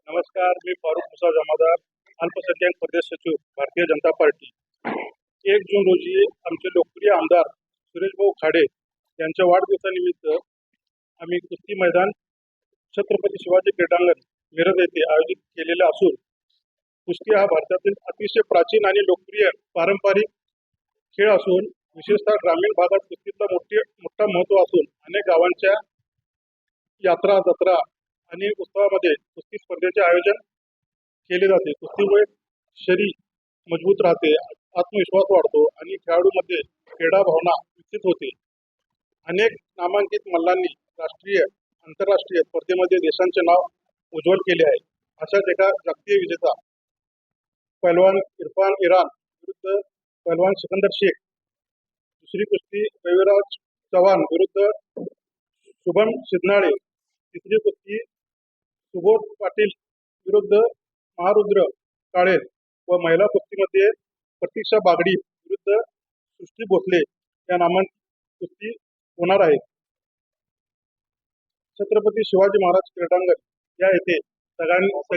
नमस्कार, मी फारुख मुसा जमादार, अल्पसंख्याक प्रदेश सचिव, भारतीय जनता पार्टी. 1 जून रोजी आमचे लोकप्रिय आमदार सुरेशभाऊ खाडे यांच्या वाढदिवसानिमित्त आम्ही कुस्ती मैदान छत्रपती शिवाजी क्रीडांगण मिरज येथे आयोजित केलेले असून कुस्ती हा भारतातील अतिशय प्राचीन आणि लोकप्रिय पारंपरिक खेळ असून विशेषतः ग्रामीण भागात कुस्तीचा मोठा महत्त्व असून अनेक गावांच्या यात्रा, जत्रा आणि उत्सवामध्ये कुस्ती स्पर्धेचे आयोजन केले जाते. कुस्तीमुळे शरीर मजबूत राहते, आत्मविश्वास वाढतो आणि खेळाडूमध्ये क्रीडा भावना विकसित होते. अनेक नामांकित मल्लांनी राष्ट्रीय, आंतरराष्ट्रीय स्पर्धेमध्ये देशांचे नाव उज्ज्वल केले आहे. अशाच एका जागतिक विजेता पैलवान इरफान इराण विरुद्ध पैलवान सिकंदर शेख, दुसरी कुस्ती रविराज चव्हाण विरुद्ध शुभम सिद्धनाळे, तिसरी कुस्ती सुबोध पाटील विरुद्ध महारुद्र काळे व महिला कुस्तीमध्ये प्रतीक्षा बागडी विरुद्ध सृष्टी भोसले या नामांकित कुस्ती होणार आहेत. छत्रपती शिवाजी महाराज क्रीडांगण या येथे सगळ्यांनी